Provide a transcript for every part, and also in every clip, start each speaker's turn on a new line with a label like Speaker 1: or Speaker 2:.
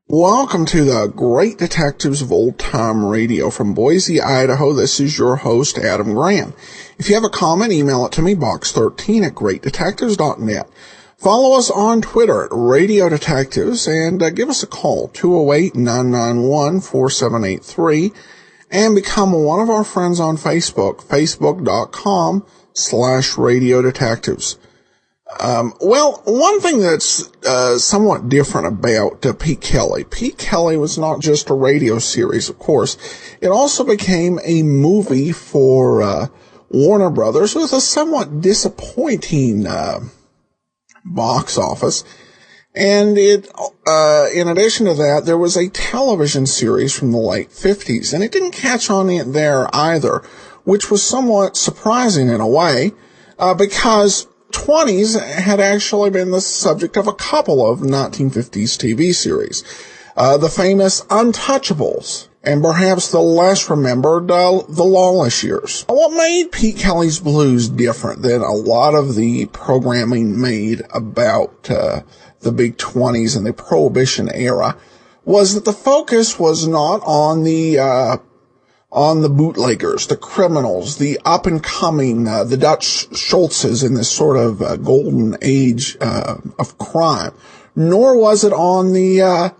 Speaker 1: Welcome to the Great Detectives of Old Time Radio from Boise, Idaho. This is your host, Adam Graham. If you have a comment, email it to me, box13@greatdetectives.net. Follow us on Twitter at Radio Detectives and give us a call, 208-991-4783, and become one of our friends on Facebook, facebook.com/Radio Detectives. Well, one thing that's somewhat different about Pete Kelly. Pete Kelly was not just a radio series, of course. It also became a movie for Warner Brothers with a somewhat disappointing box office. And it, in addition to that, there was a television series from the late 50s, and it didn't catch on it there either, which was somewhat surprising in a way, because 20s had actually been the subject of a couple of 1950s TV series. The famous Untouchables, and perhaps the less remembered, the Lawless Years. What made Pete Kelly's Blues different than a lot of the programming made about the big 20s and the Prohibition era was that the focus was not on the bootleggers, the criminals, the up-and-coming, the Dutch Schultzes in this sort of golden age of crime, nor was it on the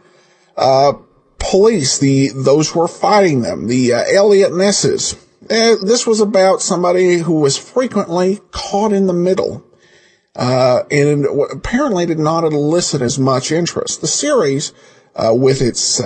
Speaker 1: police, those who were fighting them, the Elliot Nesses. This was about somebody who was frequently caught in the middle, and apparently did not elicit as much interest. The series, with its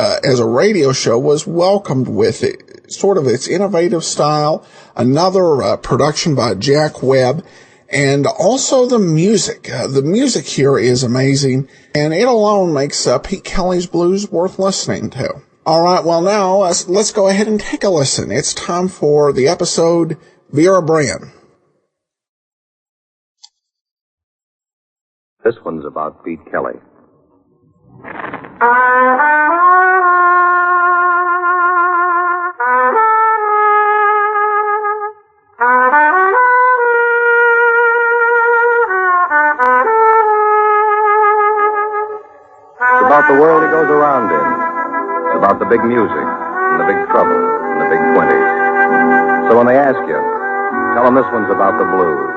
Speaker 1: as a radio show, was welcomed with it, sort of its innovative style, another production by Jack Webb, and also the music. The music here is amazing, and it alone makes Pete Kelly's Blues worth listening to. All right, well now, let's go ahead and take a listen. It's time for the episode Vera Brand.
Speaker 2: This one's about Pete Kelly. It's about the world he goes around in. It's about the big music, and the big trouble, and the big 20s. So when they ask you, tell them this one's about the blues.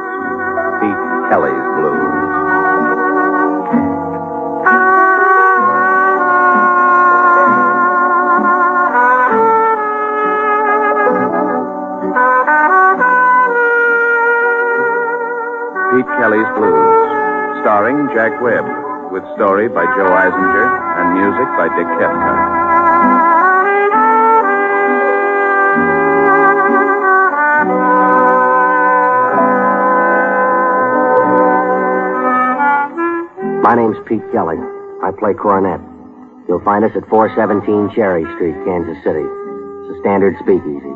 Speaker 2: Pete Kelly's Blues. Pete Kelly's Blues, starring Jack Webb, with story by Joe Eisinger and music by Dick Kepka.
Speaker 3: My name's Pete Kelly. I play clarinet. You'll find us at 417 Cherry Street, Kansas City. It's a standard speakeasy.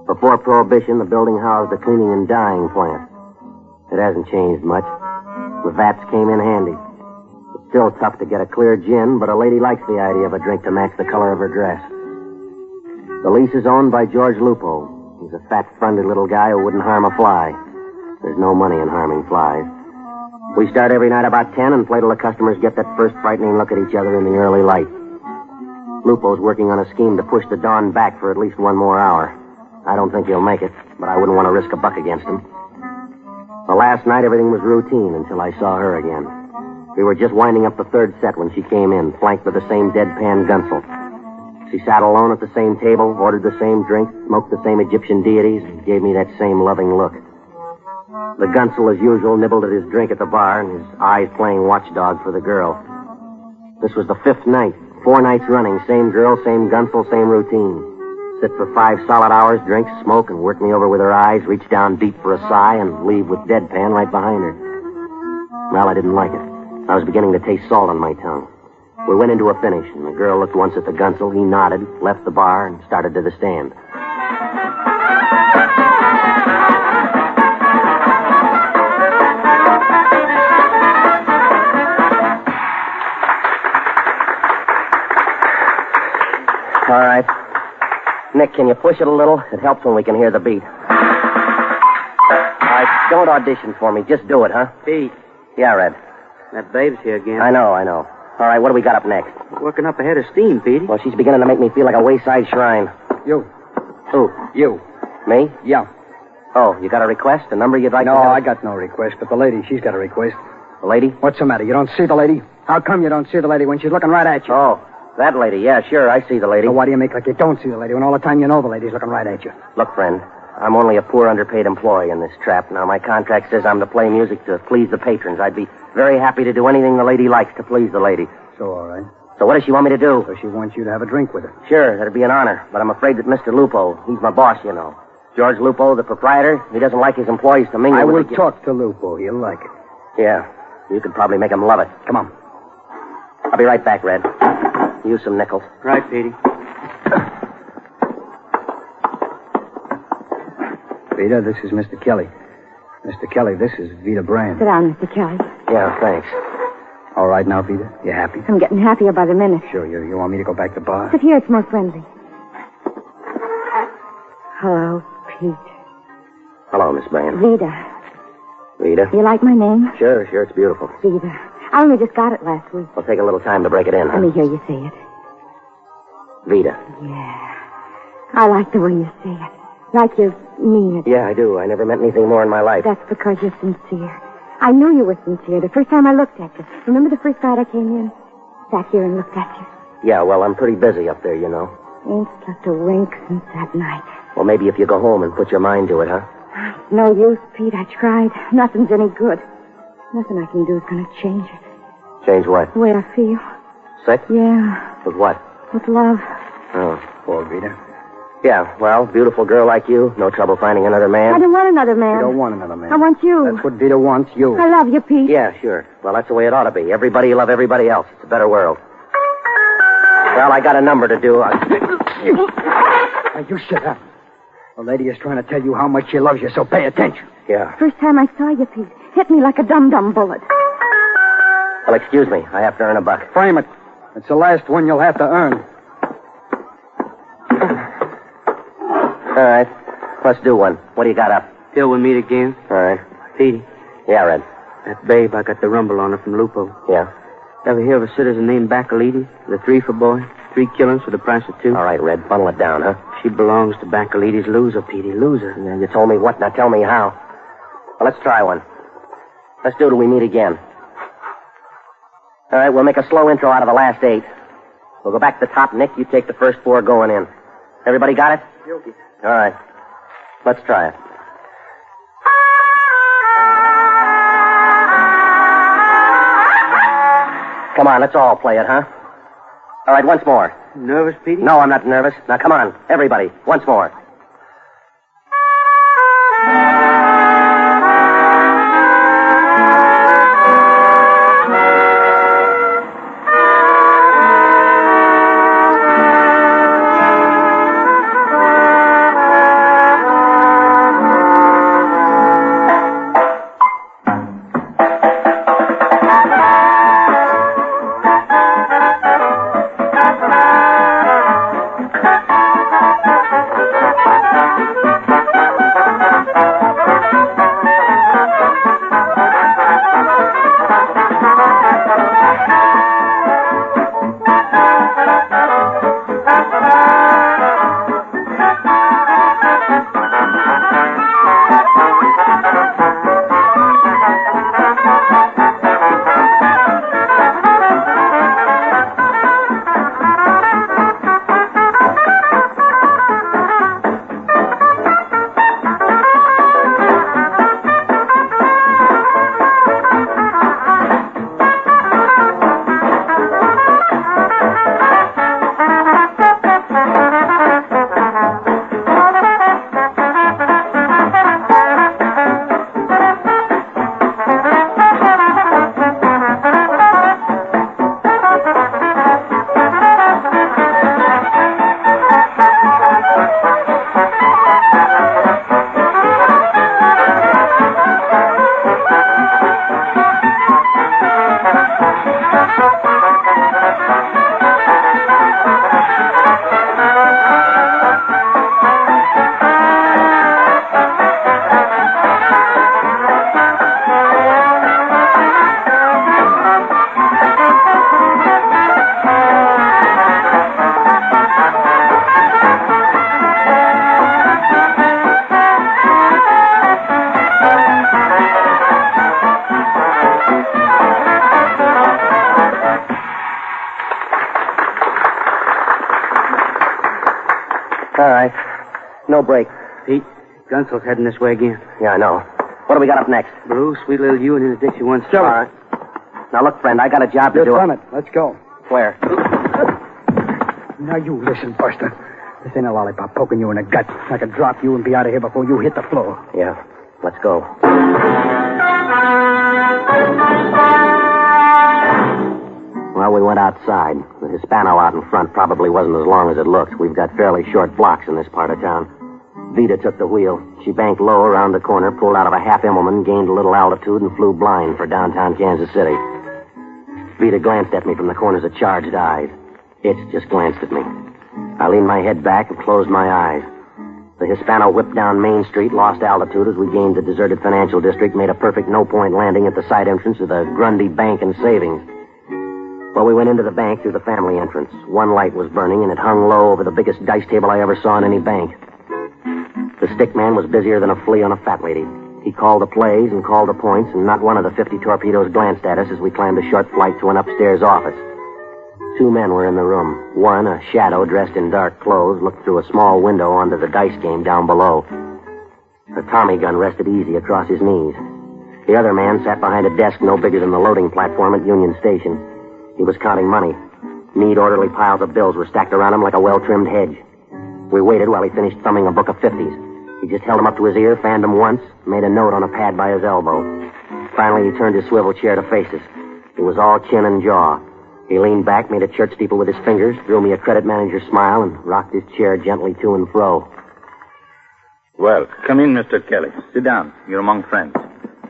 Speaker 3: Before Prohibition, the building housed a cleaning and dyeing plant. It hasn't changed much. The vats came in handy. It's still tough to get a clear gin, but a lady likes the idea of a drink to match the color of her dress. The lease is owned by George Lupo. He's a fat, friendly little guy who wouldn't harm a fly. There's no money in harming flies. We start every night about 10 and play till the customers get that first frightening look at each other in the early light. Lupo's working on a scheme to push the dawn back for at least one more hour. I don't think he'll make it, but I wouldn't want to risk a buck against him. The last night, everything was routine until I saw her again. We were just winding up the third set when she came in, flanked with the same deadpan gunsel. She sat alone at the same table, ordered the same drink, smoked the same Egyptian deities, and gave me that same loving look. The gunsel, as usual, nibbled at his drink at the bar, and his eyes playing watchdog for the girl. This was the fifth night, 4 nights running, same girl, same gunsel, same routine. Sit for 5 solid hours, drink, smoke, and work me over with her eyes, reach down deep for a sigh, and leave with deadpan right behind her. Well, I didn't like it. I was beginning to taste salt on my tongue. We went into a finish, and the girl looked once at the gunsel. He nodded, left the bar, and started to the stand. All right. Nick, can you push it a little? It helps when we can hear the beat. All right, don't audition for me. Just do it, huh?
Speaker 4: Pete.
Speaker 3: Yeah, Red.
Speaker 4: That babe's here again.
Speaker 3: I know. All right, what do we got up next?
Speaker 4: Working up a head of steam, Petey.
Speaker 3: Well, she's beginning to make me feel like a wayside shrine.
Speaker 5: You.
Speaker 3: Who?
Speaker 5: You.
Speaker 3: Me?
Speaker 5: Yeah.
Speaker 3: Oh, you got a request? A number you'd like
Speaker 5: No,
Speaker 3: to have?
Speaker 5: I got no request, but the lady, she's got a request.
Speaker 3: The lady?
Speaker 5: What's the matter? You don't see the lady? How come you don't see the lady when she's looking right at you?
Speaker 3: Oh, that lady. Yeah, sure, I see the lady.
Speaker 5: So why do you make like you don't see the lady when all the time you know the lady's looking right at you?
Speaker 3: Look, friend, I'm only a poor underpaid employee in this trap. Now, my contract says I'm to play music to please the patrons. I'd be very happy to do anything the lady likes to please the lady.
Speaker 5: So, all right.
Speaker 3: So what does she want me to do?
Speaker 5: So she wants you to have a drink with her.
Speaker 3: Sure, that'd be an honor, but I'm afraid that Mr. Lupo, he's my boss, you know. George Lupo, the proprietor, he doesn't like his employees to mingle
Speaker 5: I
Speaker 3: with
Speaker 5: will talk to Lupo. He'll like it.
Speaker 3: Yeah, you could probably make him love it.
Speaker 5: Come on.
Speaker 3: I'll be right back, Red. Use some nickels.
Speaker 4: Right, Petey.
Speaker 5: Vida, this is Mr. Kelly. Mr. Kelly, this is Vida Brand.
Speaker 6: Sit down, Mr. Kelly.
Speaker 3: Yeah, thanks.
Speaker 5: All right now, Vida? You happy?
Speaker 6: I'm getting happier by the minute.
Speaker 5: Sure, you want me to go back to the bar?
Speaker 6: Sit here, it's more friendly. Hello, Pete.
Speaker 3: Hello, Miss Brand.
Speaker 6: Vida.
Speaker 3: Vida?
Speaker 6: You like my name?
Speaker 3: Sure, it's beautiful.
Speaker 6: Vida. I only just got it last week.
Speaker 3: It'll take a little time to break it in, huh?
Speaker 6: Let me hear you say it.
Speaker 3: Vida.
Speaker 6: Yeah. I like the way you say it. Like you mean it.
Speaker 3: Yeah, I do. I never meant anything more in my life.
Speaker 6: That's because you're sincere. I knew you were sincere the first time I looked at you. Remember the first night I came in? Sat here and looked at you.
Speaker 3: Yeah, well, I'm pretty busy up there, you know.
Speaker 6: Ain't slept a wink since that night.
Speaker 3: Well, maybe if you go home and put your mind to it, huh?
Speaker 6: No use, Pete. I tried. Nothing's any good. Nothing I can do is going to change it.
Speaker 3: Change what?
Speaker 6: The way I feel.
Speaker 3: Sick?
Speaker 6: Yeah.
Speaker 3: With what?
Speaker 6: With love.
Speaker 3: Oh.
Speaker 5: Poor Vida.
Speaker 3: Yeah, well, beautiful girl like you. No trouble finding another man.
Speaker 6: I don't want another man.
Speaker 5: You don't want another man.
Speaker 6: I want you.
Speaker 5: That's what Vida wants, you.
Speaker 6: I love you, Pete.
Speaker 3: Yeah, sure. Well, that's the way it ought to be. Everybody love everybody else. It's a better world. Well, I got a number to do.
Speaker 5: Now, you shut up. The lady is trying to tell you how much she loves you, so pay attention.
Speaker 3: Yeah.
Speaker 6: First time I saw you, Pete. Hit me like a dum-dum bullet.
Speaker 3: Well, excuse me. I have to earn a buck.
Speaker 5: Frame it. It's the last one you'll have to earn.
Speaker 3: All right. Let's do one. What do you got up?
Speaker 4: Till we meet again.
Speaker 3: All right.
Speaker 4: Petey,
Speaker 3: Yeah, Red.
Speaker 4: that babe, I got the rumble on her from Lupo.
Speaker 3: Yeah.
Speaker 4: Ever hear of a citizen named Bacalidi? The three-for boy. 3 killings for the price of 2.
Speaker 3: All right, Red. Bundle it down, huh?
Speaker 4: She belongs to Bacalidi's loser, Petey. Loser.
Speaker 3: Yeah, you told me what, now tell me how. Well, let's try one. Let's do it till we meet again. All right, we'll make a slow intro out of the last 8. We'll go back to the top. Nick, you take the first 4 going in. Everybody got it?
Speaker 4: Guilty.
Speaker 3: All right. Let's try it. Come on, let's all play it, huh? All right, once more.
Speaker 4: Nervous, Petey?
Speaker 3: No, I'm not nervous. Now, come on, everybody, once more. All right. No break.
Speaker 4: Pete, Gunsel's heading this way again.
Speaker 3: Yeah, I know. What do we got up next?
Speaker 4: Blue, sweet little you, and his Dixie one
Speaker 3: All right. Now, look, friend, I got a job to do.
Speaker 5: Just on it. Let's go.
Speaker 3: Where?
Speaker 5: Now, you listen, Buster. This ain't a lollipop poking you in the gut. I can drop you and be out of here before you hit the floor.
Speaker 3: Yeah, let's go. Well, we went outside. The Hispano out in front probably wasn't as long as it looked. We've got fairly short blocks in this part of town. Vida took the wheel. She banked low around the corner, pulled out of a half Immelman, gained a little altitude, and flew blind for downtown Kansas City. Vida glanced at me from the corners of charged eyes. Itch just glanced at me. I leaned my head back and closed my eyes. The Hispano whipped down Main Street, lost altitude as we gained the deserted financial district, made a perfect no-point landing at the side entrance of the Grundy Bank and Savings. Well, we went into the bank through the family entrance. One light was burning, and it hung low over the biggest dice table I ever saw in any bank. The stick man was busier than a flea on a fat lady. He called the plays and called the points, and not one of the 50 torpedoes glanced at us as we climbed a short flight to an upstairs office. 2 men were in the room. One, a shadow dressed in dark clothes, looked through a small window onto the dice game down below. A Tommy gun rested easy across his knees. The other man sat behind a desk no bigger than the loading platform at Union Station. He was counting money. Neat, orderly piles of bills were stacked around him like a well-trimmed hedge. We waited while he finished thumbing a book of 50s. He just held them up to his ear, fanned them once, made a note on a pad by his elbow. Finally, he turned his swivel chair to face us. It was all chin and jaw. He leaned back, made a church steeple with his fingers, threw me a credit manager smile, and rocked his chair gently to and fro.
Speaker 7: Well, come in, Mr. Kelly. Sit down. You're among friends.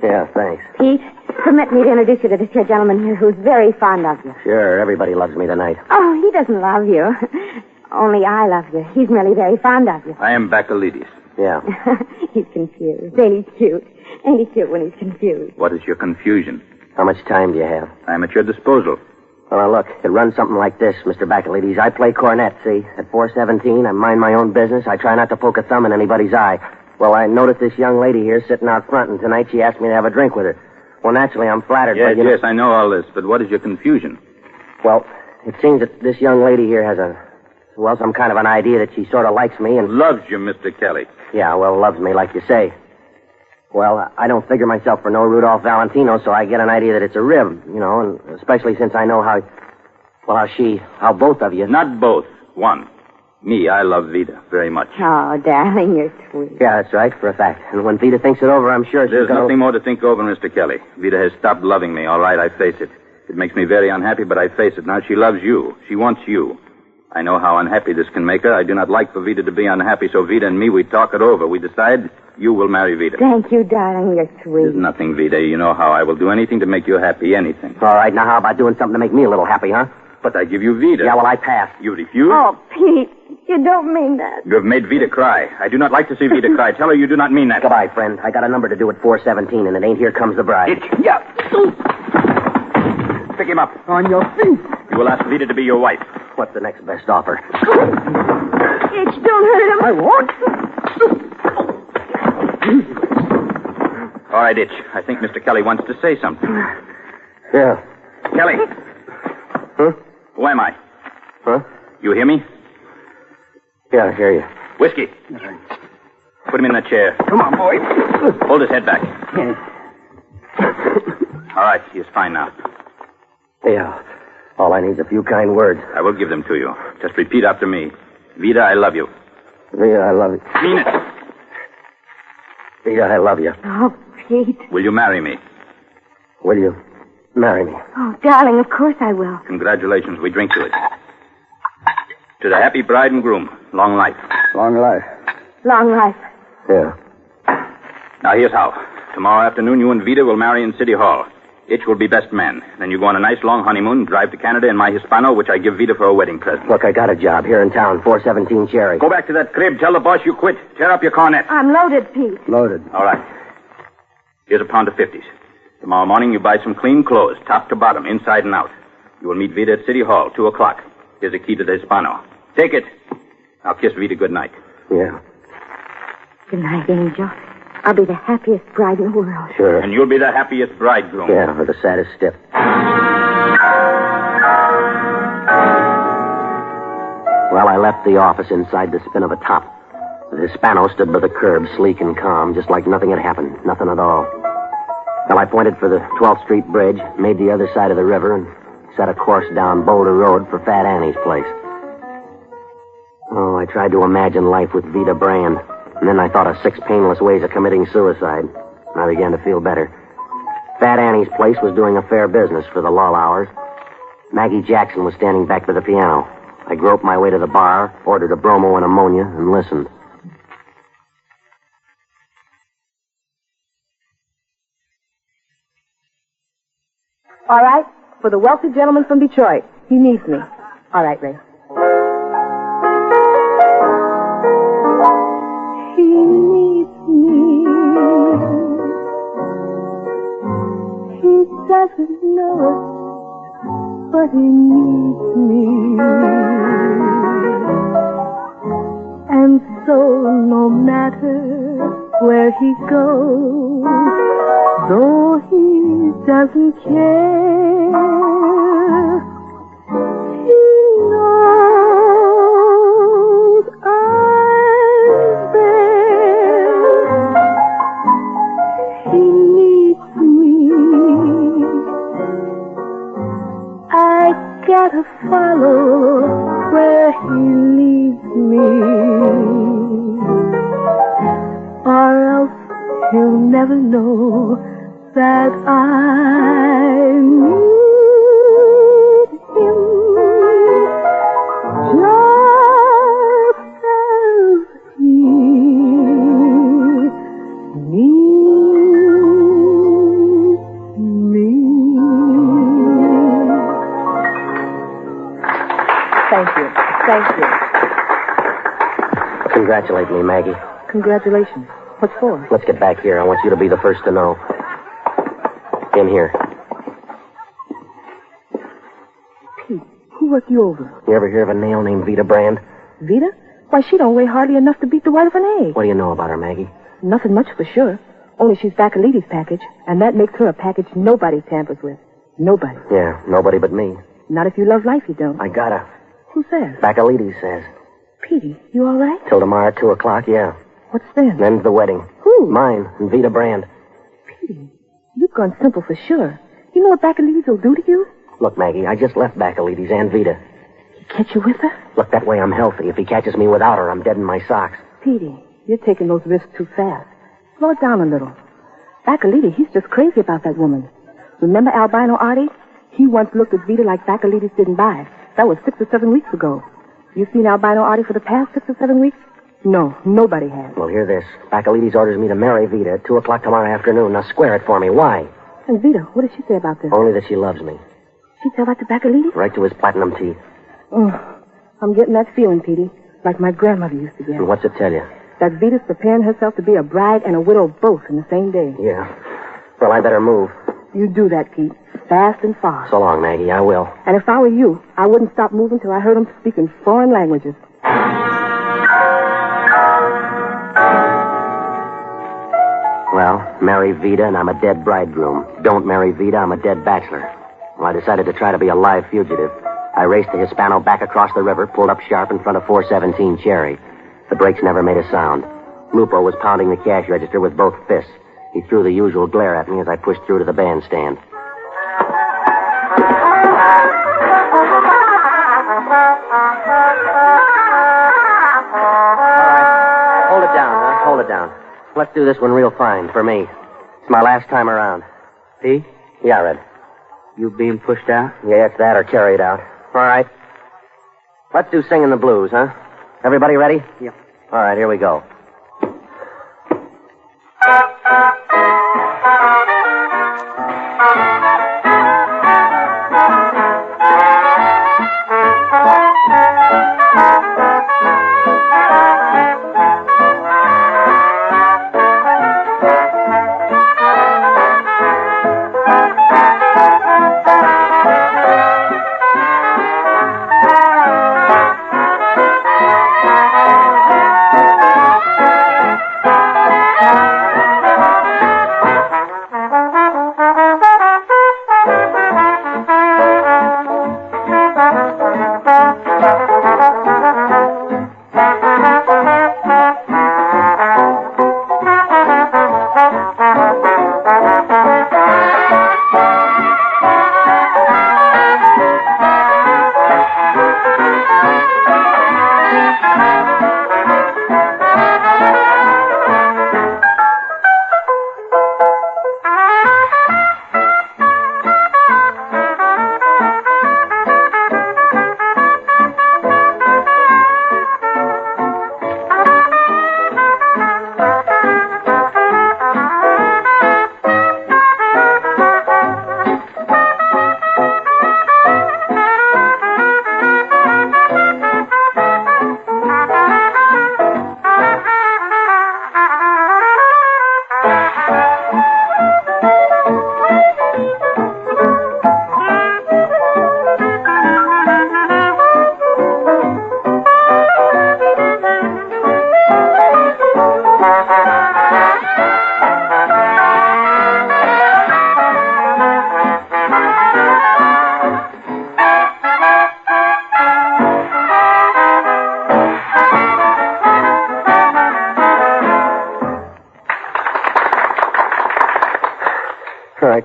Speaker 3: Yeah, thanks.
Speaker 6: Pete, permit me to introduce you to this here gentleman here who's very fond of you.
Speaker 3: Sure, everybody loves me tonight.
Speaker 6: Oh, he doesn't love you. Only I love you. He's merely very fond of you.
Speaker 7: I am Baccalidis.
Speaker 3: Yeah.
Speaker 6: He's confused. Ain't he cute? Ain't he cute when he's confused?
Speaker 7: What is your confusion?
Speaker 3: How much time do you have?
Speaker 7: I am at your disposal.
Speaker 3: Well, now, look, it runs something like this, Mr. Baccalidis. I play cornet, see? At 417, I mind my own business. I try not to poke a thumb in anybody's eye. Well, I noticed this young lady here sitting out front, and tonight she asked me to have a drink with her. Well, naturally, I'm flattered.
Speaker 7: Yes,
Speaker 3: but,
Speaker 7: yes, I know all this, but what is your confusion?
Speaker 3: Well, it seems that this young lady here has some kind of an idea that she sort of likes me and...
Speaker 7: Loves you, Mr. Kelly.
Speaker 3: Yeah, well, loves me, like you say. Well, I don't figure myself for no Rudolph Valentino, so I get an idea that it's a rib, you know, and especially since I know how both of you...
Speaker 7: Not both. One. Me, I love Vida very much.
Speaker 6: Oh, darling, you're sweet.
Speaker 3: Yeah, that's right, for a fact. And when Vida thinks it over, I'm sure she's
Speaker 7: There's
Speaker 3: gonna...
Speaker 7: nothing more to think over, Mr. Kelly. Vida has stopped loving me, all right, I face it. It makes me very unhappy, but I face it. Now she loves you. She wants you. I know how unhappy this can make her. I do not like for Vida to be unhappy, so Vida and me, we talk it over. We decide you will marry Vida.
Speaker 6: Thank you, darling. You're sweet.
Speaker 7: There's nothing, Vida. You know how I will do anything to make you happy, anything.
Speaker 3: All right, now how about doing something to make me a little happy, huh?
Speaker 7: But I give you Vida.
Speaker 3: Yeah, well, I pass.
Speaker 7: You refuse?
Speaker 6: Oh, Pete, you don't mean that.
Speaker 7: You have made Vida cry. I do not like to see Vida cry. Tell her you do not mean that.
Speaker 3: Goodbye, friend. I got a number to do at 417, and it ain't Here Comes the Bride.
Speaker 7: Yeah. Pick him up.
Speaker 5: On your feet.
Speaker 7: You will ask Vida to be your wife.
Speaker 3: What's the next best offer?
Speaker 6: Itch, don't hurt him.
Speaker 5: I won't.
Speaker 7: All right, Itch. I think Mr. Kelly wants to say something.
Speaker 3: Yeah.
Speaker 7: Kelly.
Speaker 3: Huh?
Speaker 7: Who am I?
Speaker 3: Huh?
Speaker 7: You hear me?
Speaker 3: Yeah, I hear you.
Speaker 7: Whiskey. Put him in that chair.
Speaker 5: Come on, boy.
Speaker 7: Hold his head back.
Speaker 5: Yeah.
Speaker 7: All right, he is fine now.
Speaker 3: Yeah. All I need is a few kind words.
Speaker 7: I will give them to you. Just repeat after me. Vida, I love you.
Speaker 3: Vida, I love you.
Speaker 7: Mean it.
Speaker 3: Vida, I love you.
Speaker 6: Oh, Pete.
Speaker 7: Will you marry me?
Speaker 3: Will you marry me?
Speaker 6: Oh, darling, of course I will.
Speaker 7: Congratulations. We drink to it. To the happy bride and groom. Long life.
Speaker 5: Long life.
Speaker 6: Long life.
Speaker 3: Yeah.
Speaker 7: Now, here's how. Tomorrow afternoon, you and Vida will marry in City Hall. Itch will be best man. Then you go on a nice long honeymoon, drive to Canada in my Hispano, which I give Vida for a wedding present.
Speaker 3: Look, I got a job here in town, 417 Cherry.
Speaker 7: Go back to that crib. Tell the boss you quit. Tear up your cornet.
Speaker 6: I'm loaded, Pete.
Speaker 5: Loaded.
Speaker 7: All right. Here's a pound of 50s. Tomorrow morning, you buy some clean clothes, top to bottom, inside and out. You will meet Vida at City Hall, 2 o'clock. Here's a key to the Hispano. Take it. I'll kiss Vida goodnight.
Speaker 3: Yeah.
Speaker 6: Good night, Angel. I'll be the happiest bride in the world.
Speaker 3: Sure.
Speaker 7: And you'll be the happiest bridegroom.
Speaker 3: Yeah, or the saddest step. Well, I left the office inside the spin of a top. The Hispano stood by the curb, sleek and calm, just like nothing had happened. Nothing at all. Well, I pointed for the 12th Street Bridge, made the other side of the river, and set a course down Boulder Road for Fat Annie's place. Oh, I tried to imagine life with Vida Brand. And then I thought of 6 painless ways of committing suicide. And I began to feel better. Fat Annie's place was doing a fair business for the lull hours. Maggie Jackson was standing back by the piano. I groped my way to the bar, ordered a bromo and ammonia, and listened.
Speaker 8: All right, for the wealthy gentleman from Detroit. He needs me. All right, Ray.
Speaker 6: He needs me. He doesn't know it, but he needs me. And so no matter where he goes, though he doesn't care, he knows I'm there. He needs me. I gotta follow where he leads me, or else he'll never know that I need him just as he needs me.
Speaker 8: Thank you. Thank you.
Speaker 3: Congratulate me, Maggie.
Speaker 8: Congratulations. What for?
Speaker 3: Let's get back here. I want you to be the first to know. In here.
Speaker 8: Pete, who worked you over?
Speaker 3: You ever hear of a nail named Vida Brand?
Speaker 8: Vida? Why, she don't weigh hardly enough to beat the white of an egg.
Speaker 3: What do you know about her, Maggie?
Speaker 8: Nothing much for sure. Only she's Bacalides' package, and that makes her a package nobody tampers with. Nobody.
Speaker 3: Yeah, nobody but me.
Speaker 8: Not if you love life, you don't.
Speaker 3: I gotta.
Speaker 8: Who says?
Speaker 3: Bacalides says.
Speaker 8: Petey, you all right?
Speaker 3: Till tomorrow at 2 o'clock, yeah.
Speaker 8: What's then?
Speaker 3: Then's the wedding.
Speaker 8: Who?
Speaker 3: Mine and Vida Brand.
Speaker 8: Petey, you've gone simple for sure. You know what Bacalides will do to you?
Speaker 3: Look, Maggie, I just left Bacalides and Vida.
Speaker 8: He catch you with her?
Speaker 3: Look, that way I'm healthy. If he catches me without her, I'm dead in my socks.
Speaker 8: Petey, you're taking those risks too fast. Slow it down a little. Bacalides, he's just crazy about that woman. Remember Albino Artie? He once looked at Vida like Bacalides didn't buy it. That was 6 or 7 weeks ago. You seen Albino Artie for the past 6 or 7 weeks? No, nobody has.
Speaker 3: Well, hear this. Bacalides orders me to marry Vida at 2 o'clock tomorrow afternoon. Now square it for me. Why?
Speaker 8: And Vida, what did she say about this?
Speaker 3: Only that she loves me.
Speaker 8: She tell that to Bacalides?
Speaker 3: Right to his platinum teeth.
Speaker 8: I'm getting that feeling, Petey, like my grandmother used to get.
Speaker 3: And what's it tell you?
Speaker 8: That Vida's preparing herself to be a bride and a widow both in the same day.
Speaker 3: Yeah. Well, I better move.
Speaker 8: You do that, Pete. Fast and far.
Speaker 3: So long, Maggie. I will.
Speaker 8: And if I were you, I wouldn't stop moving till I heard him speaking foreign languages.
Speaker 3: Well, marry Vida and I'm a dead bridegroom. Don't marry Vida, I'm a dead bachelor. Well, I decided to try to be a live fugitive. I raced the Hispano back across the river, pulled up sharp in front of 417 Cherry. The brakes never made a sound. Lupo was pounding the cash register with both fists. He threw the usual glare at me as I pushed through to the bandstand. Hold it down, huh? Hold it down. Let's do this one real fine, for me. It's my last time around.
Speaker 4: Pete,
Speaker 3: Yeah, Red.
Speaker 4: you being pushed out?
Speaker 3: Yeah, it's that or carried out. All right. Let's do Singing the Blues, huh? Everybody ready?
Speaker 4: Yep.
Speaker 3: All right, here we go.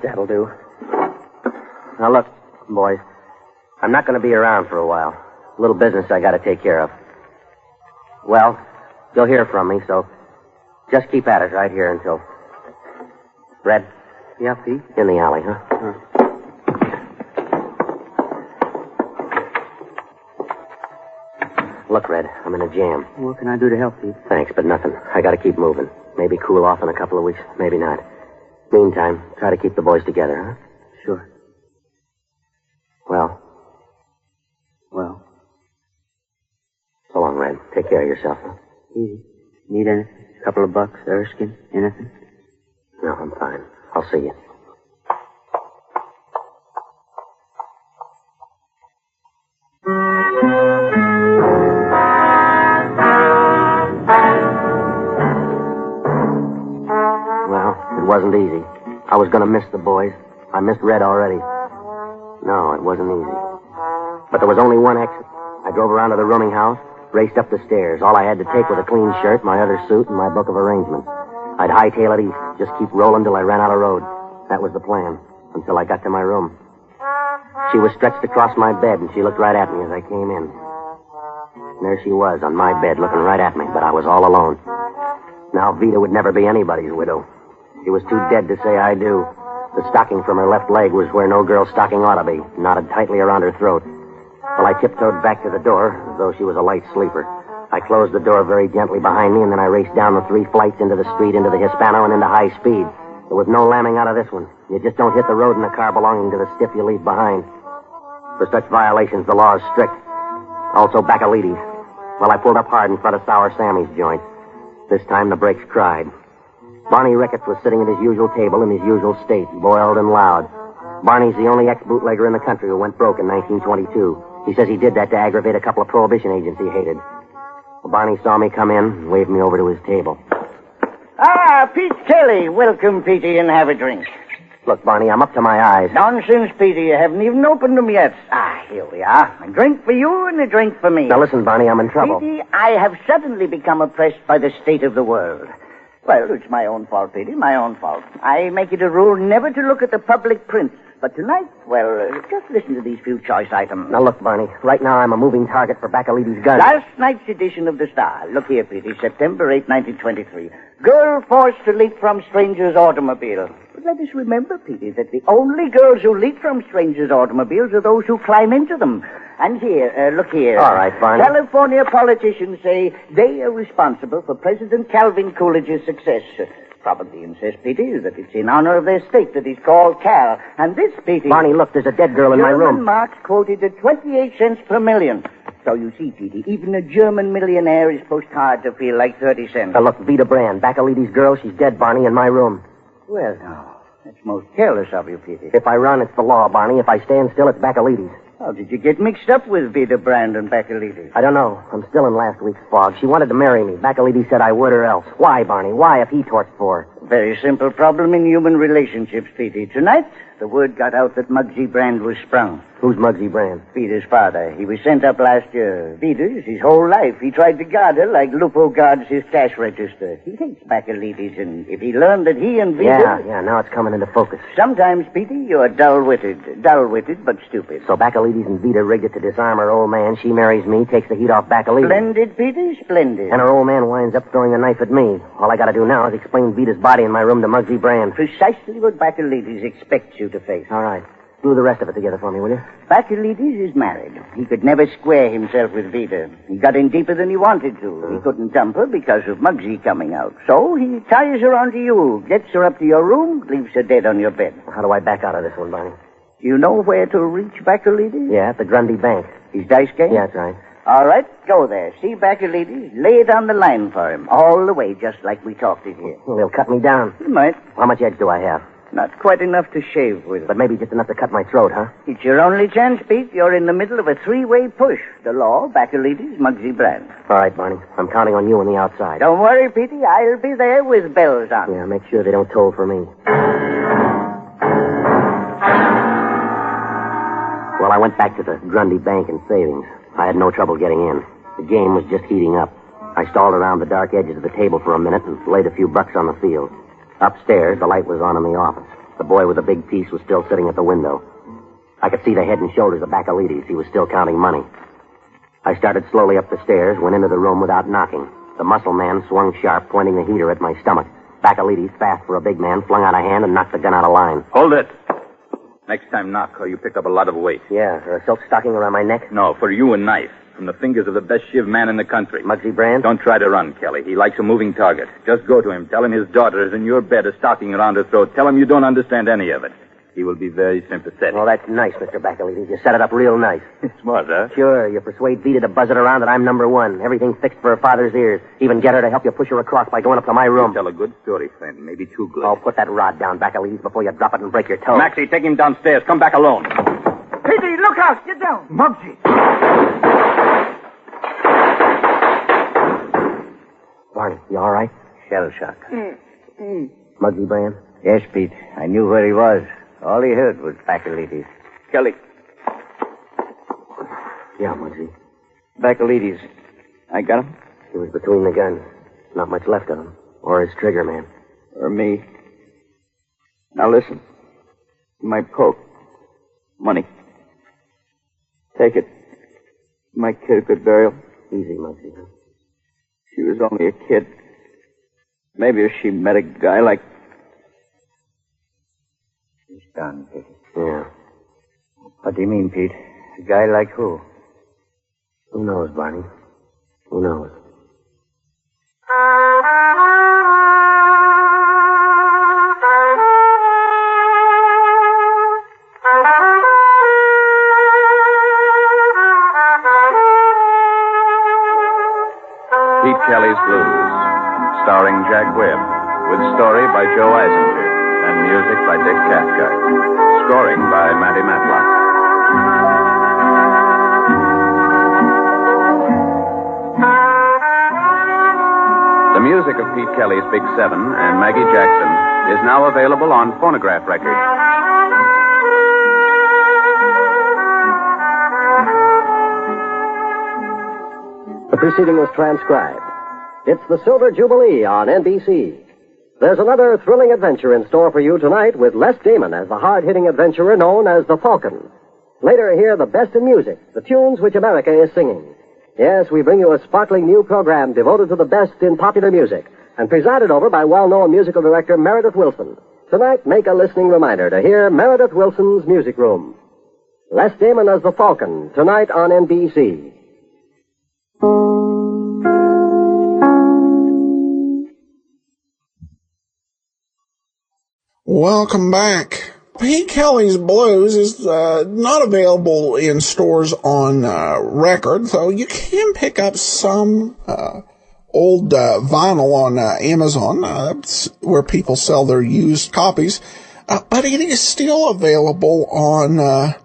Speaker 3: that'll do. Now, look, boys. I'm not going to be around for a while. A little business I got to take care of. Well, you'll hear from me, so just keep at it right here until... Red?
Speaker 4: Yeah, Pete?
Speaker 3: In the alley, huh? Look, Red, I'm in a jam.
Speaker 4: What can I do to help, Pete?
Speaker 3: Thanks, but nothing. I got to keep moving. Maybe cool off in a couple of weeks, maybe not. Meantime, try to keep the boys together, huh?
Speaker 4: Sure.
Speaker 3: Well. So long, Red. Take care of yourself, huh?
Speaker 4: Easy. Need anything? A couple of bucks, Erskine? Anything?
Speaker 3: No, I'm fine. I'll see you. Well, it wasn't easy. I was going to miss the boys. I missed Red already. No, it wasn't easy. But there was only one exit. I drove around to the rooming house, raced up the stairs. All I had to take was a clean shirt, my other suit, and my book of arrangements. I'd hightail it east, just keep rolling till I ran out of road. That was the plan, until I got to my room. She was stretched across my bed, and she looked right at me as I came in. And there she was, on my bed, looking right at me, but I was all alone. Now, Vida would never be anybody's widow. She was too dead to say I do. The stocking from her left leg was where no girl's stocking ought to be, knotted tightly around her throat. Well, I tiptoed back to the door, as though she was a light sleeper. I closed the door very gently behind me, and then I raced down the 3 flights into the street, into the Hispano, and into high speed. There was no lambing out of this one. You just don't hit the road in a car belonging to the stiff you leave behind. For such violations, the law is strict. Also, Bacalides. Well, I pulled up hard in front of Sour Sammy's joint. This time, the brakes cried. Barney Ricketts was sitting at his usual table in his usual state, boiled and loud. Barney's the only ex-bootlegger in the country who went broke in 1922. He says he did that to aggravate a couple of Prohibition agents he hated. Well, Barney saw me come in and waved me over to his table.
Speaker 9: Ah, Pete Kelly. Welcome, Petey, and have a drink.
Speaker 3: Look, Barney, I'm up to my eyes.
Speaker 9: Nonsense, Petey. You haven't even opened them yet. Ah, here we are. A drink for you and a drink for me.
Speaker 3: Now, listen, Barney, I'm in trouble.
Speaker 9: Petey, I have suddenly become oppressed by the state of the world. Well, it's my own fault, Petey, my own fault. I make it a rule never to look at the public prints. But tonight, well, just listen to these few choice items.
Speaker 3: Now, look, Barney, right now I'm a moving target for Bacalides' gun.
Speaker 9: Last night's edition of the Star. Look here, Petey, September 8, 1923. Girl forced to leap from stranger's automobile. But let us remember, Petey, that the only girls who leap from strangers' automobiles are those who climb into them. And here, look here.
Speaker 3: All right, Barney.
Speaker 9: California politicians say they are responsible for President Calvin Coolidge's success. Probably insist, Petey, that it's in honor of their state that he's called Cal. And this, Petey...
Speaker 3: Barney, look, there's a dead girl in my room.
Speaker 9: German marks quoted at 28 cents per million. So you see, Petey, even a German millionaire is pushed hard to feel like 30 cents.
Speaker 3: Now, look, Vida Brand, Bacalides' girl, she's dead, Barney, in my room.
Speaker 9: Well, no, that's most careless of you, Petey.
Speaker 3: If I run, it's the law, Barney. If I stand still, it's Bacalides.
Speaker 9: How did you get mixed up with Vida Brand and Bacalides?
Speaker 3: I don't know. I'm still in last week's fog. She wanted to marry me. Bacalides said I would or else. Why, Barney? Why if he torched for her?
Speaker 9: Very simple problem in human relationships, Petey. Tonight, the word got out that Muggsy Brand was sprung.
Speaker 3: Who's Muggsy Brand?
Speaker 9: Vida's father. He was sent up last year. Vida's his whole life. He tried to guard her like Lupo guards his cash register. He hates Bacalides, and if he learned that he and Vida...
Speaker 3: Yeah, now it's coming into focus.
Speaker 9: Sometimes, Petey, you're dull-witted. Dull-witted, but stupid.
Speaker 3: So Bacalides and Vida rigged it to disarm her old man. She marries me, takes the heat off Bacalides.
Speaker 9: Splendid, Petey, splendid.
Speaker 3: And her old man winds up throwing a knife at me. All I gotta do now is explain Vida's body in my room to Muggsy Brand.
Speaker 9: Precisely what Bacalides expects you to face.
Speaker 3: All right. Glue the rest of it together for me, will you?
Speaker 9: Bacalides is married. He could never square himself with Vida. He got in deeper than he wanted to. He couldn't dump her because of Muggsy coming out. So he ties her onto you, gets her up to your room, leaves her dead on your bed.
Speaker 3: How do I back out of this one, Barney?
Speaker 9: Do you know where to reach Bacalides?
Speaker 3: Yeah, at the Grundy Bank.
Speaker 9: His dice game?
Speaker 3: Yeah, that's right.
Speaker 9: All right, go there. See Bacalides, lay it on the line for him. All the way, just like we talked it here.
Speaker 3: Well, they'll cut me down.
Speaker 9: You might.
Speaker 3: How much edge do I have?
Speaker 9: Not quite enough to shave with.
Speaker 3: But maybe just enough to cut my throat, huh?
Speaker 9: It's your only chance, Pete. You're in the middle of a three-way push. The law, Bacalides, Muggsy Brand.
Speaker 3: All right, Barney. I'm counting on you on the outside.
Speaker 9: Don't worry, Petey. I'll be there with bells on.
Speaker 3: Yeah, make sure they don't toll for me. Well, I went back to the Grundy Bank and Savings. I had no trouble getting in. The game was just heating up. I stalled around the dark edges of the table for a minute and laid a few bucks on the field. Upstairs, the light was on in the office. The boy with the big piece was still sitting at the window. I could see the head and shoulders of Baccalides. He was still counting money. I started slowly up the stairs, went into the room without knocking. The muscle man swung sharp, pointing the heater at my stomach. Baccalides, fast for a big man, flung out a hand and knocked the gun out of line.
Speaker 7: Hold it. Next time knock, or you pick up a lot of weight.
Speaker 3: Yeah, a silk stocking around my neck?
Speaker 7: No, for you a knife. From the fingers of the best shiv man in the country.
Speaker 3: Muggsy Brand?
Speaker 7: Don't try to run, Kelly. He likes a moving target. Just go to him. Tell him his daughter is in your bed, a stocking around her throat. Tell him you don't understand any of it. He will be very sympathetic.
Speaker 3: Well, that's nice, Mr. Baccalides. You set it up real nice.
Speaker 7: Smart, huh?
Speaker 3: Sure, you persuade Vita to buzz it around that I'm number one. Everything fixed for her father's ears. Even get her to help you push her across by going up to my room.
Speaker 7: You tell a good story, friend. Maybe too good.
Speaker 3: Oh, put that rod down, Baccalides, before you drop it and break your toe.
Speaker 7: Maxie, take him downstairs. Come back alone.
Speaker 5: Petey, look out! Get down! Muggsy!
Speaker 3: Barney, you all right?
Speaker 9: Shell shock.
Speaker 3: Muggsy Brand?
Speaker 9: Yes, Pete. I knew where he was. All he heard was Baccalides.
Speaker 7: Kelly.
Speaker 3: Yeah, Muggsy.
Speaker 9: Baccalides. I got him?
Speaker 3: He was between the guns. Not much left of him. Or his trigger man.
Speaker 9: Or me. Now listen. My poke. Money. Take it. My kid a good burial.
Speaker 3: Easy, Muggsy.
Speaker 9: She was only a kid. Maybe if she met a guy like... He's gone, Pete.
Speaker 3: Yeah.
Speaker 9: What do you mean, Pete? A guy like who?
Speaker 3: Who knows, Barney? Who knows?
Speaker 7: Pete Kelly's Blues, starring Jack Webb, with story by Joe Eisinger and music by Dick Cathcart, scoring by Matty Matlock. The music of Pete Kelly's Big Seven and Maggie Jackson is now available on phonograph records.
Speaker 10: The proceeding was transcribed. It's the Silver Jubilee on NBC. There's another thrilling adventure in store for you tonight with Les Damon as the hard-hitting adventurer known as the Falcon. Later, hear the best in music, the tunes which America is singing. Yes, we bring you a sparkling new program devoted to the best in popular music and presided over by well-known musical director Meredith Wilson. Tonight, make a listening reminder to hear Meredith Wilson's Music Room. Les Damon as the Falcon, tonight on NBC.
Speaker 1: Welcome back. Pete Kelly's Blues is not available in stores on record, though you can pick up some old vinyl on Amazon, where people sell their used copies. But it is still available on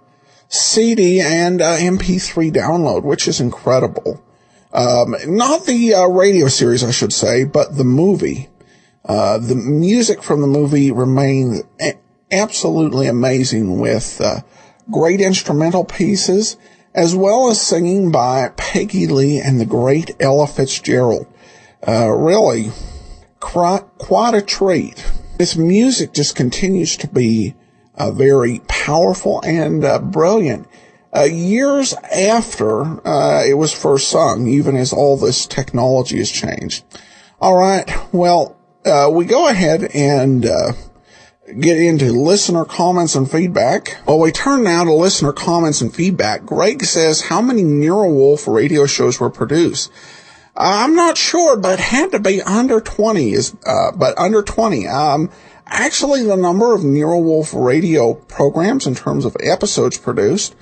Speaker 1: CD and MP3 download, which is incredible. Not the radio series, I should say, but the movie. The music from the movie remains absolutely amazing, with great instrumental pieces, as well as singing by Peggy Lee and the great Ella Fitzgerald. Really, quite a treat. This music just continues to be very powerful and brilliant. Years after it was first sung, even as all this technology has changed. All right, well, we go ahead and get into listener comments and feedback. Well, we turn now to listener comments and feedback. Greg says, how many Nero Wolf radio shows were produced? I'm not sure, but it had to be under 20. Under 20. Actually, the number of Nero Wolf radio programs in terms of episodes produced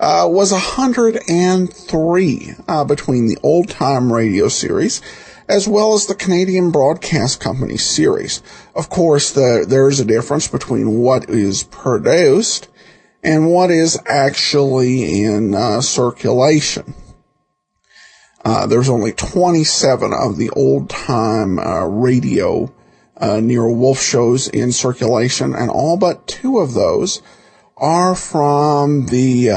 Speaker 1: was 103 between the old-time radio series as well as the Canadian Broadcast Company series. Of course, there's a difference between what is produced and what is actually in circulation. There's only 27 of the old-time radio Nero Wolf shows in circulation, and all but 2 of those are from the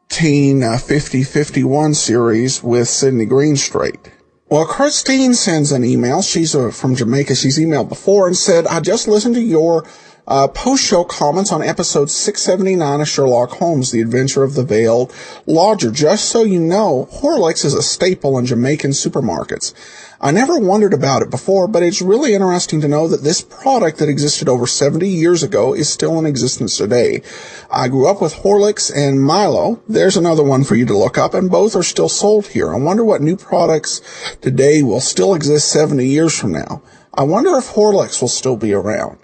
Speaker 1: 1950-51 series with Sidney Greenstreet. Well, Christine sends an email. She's from Jamaica. She's emailed before and said, I just listened to your post-show comments on episode 679 of Sherlock Holmes, The Adventure of the Veiled Lodger. Just so you know, Horlicks is a staple in Jamaican supermarkets. I never wondered about it before, but it's really interesting to know that this product that existed over 70 years ago is still in existence today. I grew up with Horlicks and Milo. There's another one for you to look up, and both are still sold here. I wonder what new products today will still exist 70 years from now. I wonder if Horlicks will still be around.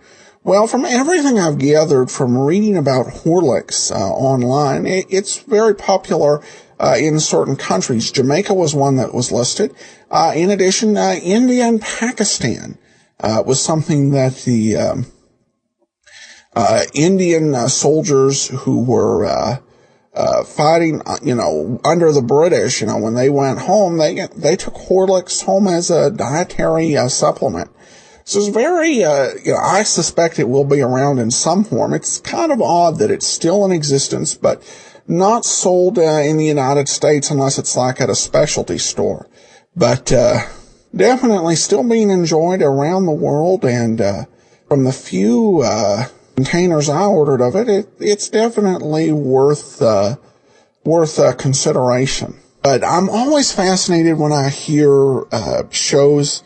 Speaker 1: Well, from everything I've gathered from reading about Horlicks online, it's very popular in certain countries. Jamaica was one that was listed. In addition, India and Pakistan was something that the Indian soldiers who were fighting, under the British, when they went home, they took Horlicks home as a dietary supplement. So it's very, I suspect it will be around in some form. It's kind of odd that it's still in existence, but not sold in the United States unless it's like at a specialty store. But definitely still being enjoyed around the world, and from the few containers I ordered of it, it's definitely worth consideration. But I'm always fascinated when I hear shows.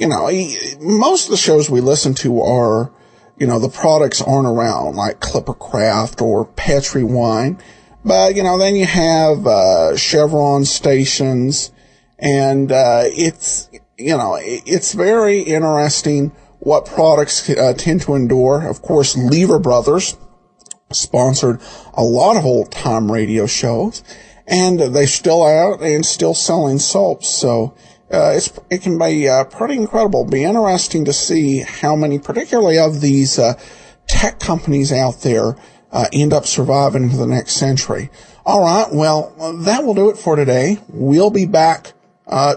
Speaker 1: Most of the shows we listen to are, the products aren't around, like Clipper Craft or Petri Wine. But, then you have Chevron stations, and it's very interesting what products tend to endure. Of course, Lever Brothers sponsored a lot of old-time radio shows, and they're still out and still selling soaps. So it can be pretty incredible. Be interesting to see how many, particularly of these tech companies out there, end up surviving into the next century. All right, well, that will do it for today. We'll be back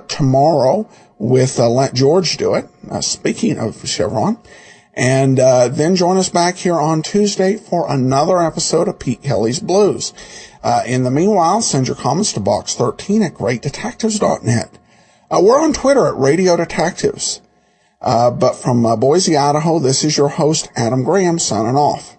Speaker 1: tomorrow with Let George Do It, speaking of Chevron. And then join us back here on Tuesday for another episode of Pete Kelly's Blues. In the meanwhile, send your comments to box13@greatdetectives.net. We're on Twitter at Radio Detectives. But from Boise, Idaho, this is your host, Adam Graham, signing off.